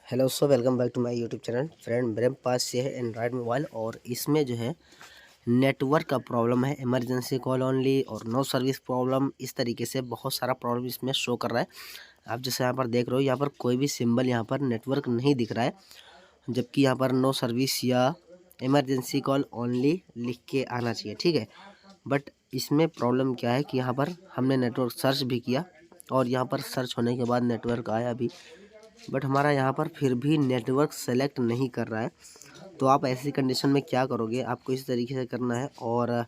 Hello welcome back to my YouTube channel. Friend, मेरे पास ये है एंड्रॉयड मोबाइल और इसमें जो है नेटवर्क का प्रॉब्लम है, इमरजेंसी कॉल ओनली और नो सर्विस प्रॉब्लम। इस तरीके से बहुत सारा प्रॉब्लम इसमें शो कर रहा है। आप जैसे यहाँ पर देख रहे हो, यहाँ पर कोई भी सिंबल यहाँ पर नेटवर्क नहीं दिख रहा है, जबकि यहाँ पर नो सर्विस या इमरजेंसी कॉल ओनली लिख के आना चाहिए। ठीक है, बट इसमें प्रॉब्लम क्या है कि यहाँ पर हमने नेटवर्क सर्च भी किया और यहाँ पर सर्च होने के बाद नेटवर्क आया भी, बट हमारा यहाँ पर फिर भी नेटवर्क सेलेक्ट नहीं कर रहा है। तो आप ऐसी कंडीशन में क्या करोगे, आपको इस तरीके से करना है। और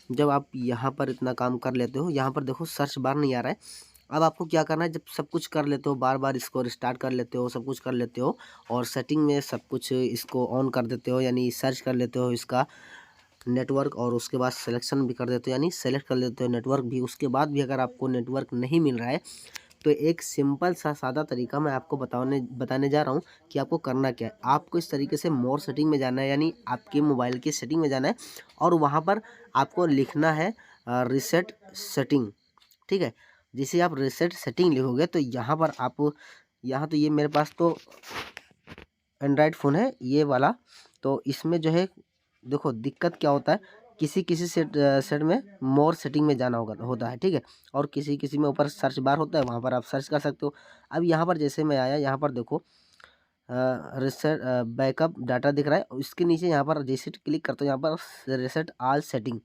जब आप यहाँ पर इतना काम कर लेते हो, यहाँ पर देखो सर्च बार नहीं आ रहा है। अब आपको क्या करना है, जब सब कुछ कर लेते हो, बार बार इसको रिस्टार्ट कर लेते हो, सब कुछ कर लेते हो और सेटिंग में सब कुछ इसको ऑन कर देते हो, यानी सर्च कर लेते हो इसका नेटवर्क, और उसके बाद सिलेक्शन भी कर देते हो, यानी सेलेक्ट कर लेते हो नेटवर्क भी। उसके बाद भी अगर आपको नेटवर्क नहीं मिल रहा है तो एक सिंपल सा सादा तरीका मैं आपको बताने जा रहा हूँ कि आपको करना क्या है। आपको इस तरीके से मोर सेटिंग में जाना है, यानी आपके मोबाइल की सेटिंग में जाना है और वहाँ पर आपको लिखना है रीसेट सेटिंग। ठीक है, जैसे आप रीसेट सेटिंग लिखोगे तो यहाँ पर आप, यहाँ तो ये मेरे पास तो एंड्रॉयड फ़ोन है ये वाला, तो इसमें जो है देखो दिक्कत क्या होता है, किसी किसी सेट में मोर सेटिंग में जाना होता है। ठीक है, और किसी किसी में ऊपर सर्च बार होता है, वहाँ पर आप सर्च कर सकते हो। अब यहाँ पर जैसे मैं आया, यहाँ पर देखो रिसेट बैकअप डाटा दिख रहा है, इसके नीचे यहाँ पर जैसे क्लिक करते हो, यहाँ पर रिसेट ऑल सेटिंग,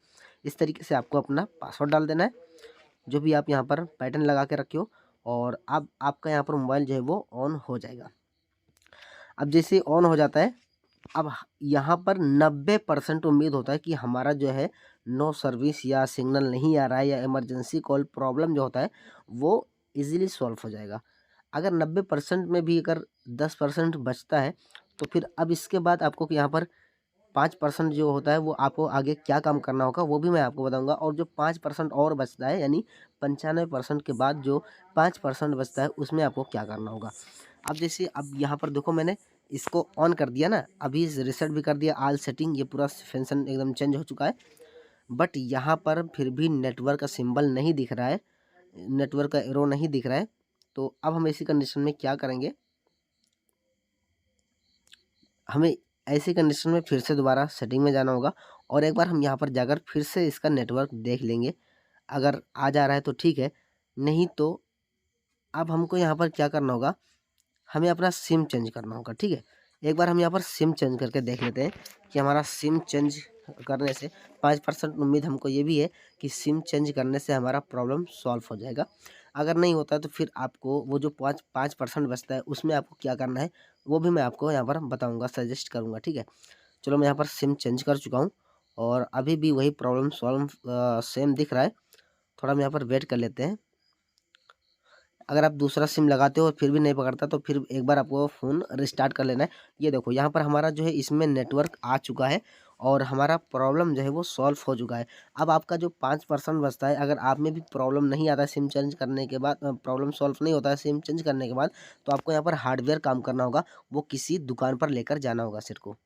इस तरीके से आपको अपना पासवर्ड डाल देना है, जो भी आप यहाँ पर पैटर्न लगा के रखे हो, और अब आपका यहाँ पर मोबाइल जो है वो ऑन हो जाएगा। अब जैसे ऑन हो जाता है, अब यहाँ पर 90% उम्मीद होता है कि हमारा जो है नो सर्विस या सिग्नल नहीं आ रहा है या इमरजेंसी कॉल प्रॉब्लम जो होता है वो इजीली सॉल्व हो जाएगा। अगर 90% में भी अगर 10% बचता है तो फिर अब इसके बाद आपको यहाँ पर 5% जो होता है वो आपको आगे क्या काम करना होगा वो भी मैं आपको बताऊंगा। और जो 5% और बचता है, यानी 95% के बाद जो 5% बचता है उसमें आपको क्या करना होगा। अब जैसे अब यहाँ पर देखो, मैंने इसको ऑन कर दिया ना, अभी रिसेट भी कर दिया ऑल सेटिंग, ये पूरा फंक्शन एकदम चेंज हो चुका है, बट यहाँ पर फिर भी नेटवर्क का सिंबल नहीं दिख रहा है, नेटवर्क का एरो नहीं दिख रहा है। तो अब हम ऐसी कंडीशन में क्या करेंगे, हमें ऐसी कंडीशन में फिर से दोबारा सेटिंग में जाना होगा और एक बार हम यहाँ पर जाकर फिर से इसका नेटवर्क देख लेंगे। अगर आ जा रहा है तो ठीक है, नहीं तो अब हमको यहाँ पर क्या करना होगा, हमें अपना सिम चेंज करना होगा। ठीक है, एक बार हम यहाँ पर सिम चेंज करके देख लेते हैं कि हमारा सिम चेंज करने से 5% उम्मीद हमको ये भी है कि सिम चेंज करने से हमारा प्रॉब्लम सॉल्व हो जाएगा। अगर नहीं होता है तो फिर आपको वो जो 5% बचता है उसमें आपको क्या करना है वो भी मैं आपको यहाँ पर बताऊँगा, सजेस्ट करूँगा। ठीक है, चलो मैं यहाँ पर सिम चेंज कर चुका हूँ और अभी भी वही प्रॉब्लम सॉल्व सेम दिख रहा है। थोड़ा हम यहाँ पर वेट कर लेते हैं। अगर आप दूसरा सिम लगाते हो और फिर भी नहीं पकड़ता तो फिर एक बार आपको फ़ोन रिस्टार्ट कर लेना है। ये देखो यहाँ पर हमारा जो है इसमें नेटवर्क आ चुका है और हमारा प्रॉब्लम जो है वो सॉल्व हो चुका है। अब आपका जो 5% बचता है, अगर आप में भी प्रॉब्लम नहीं आता है सिम चेंज करने के बाद, प्रॉब्लम सॉल्व नहीं होता है सिम चेंज करने के बाद, तो आपको यहाँ पर हार्डवेयर काम करना होगा, वो किसी दुकान पर लेकर जाना होगा सिर को।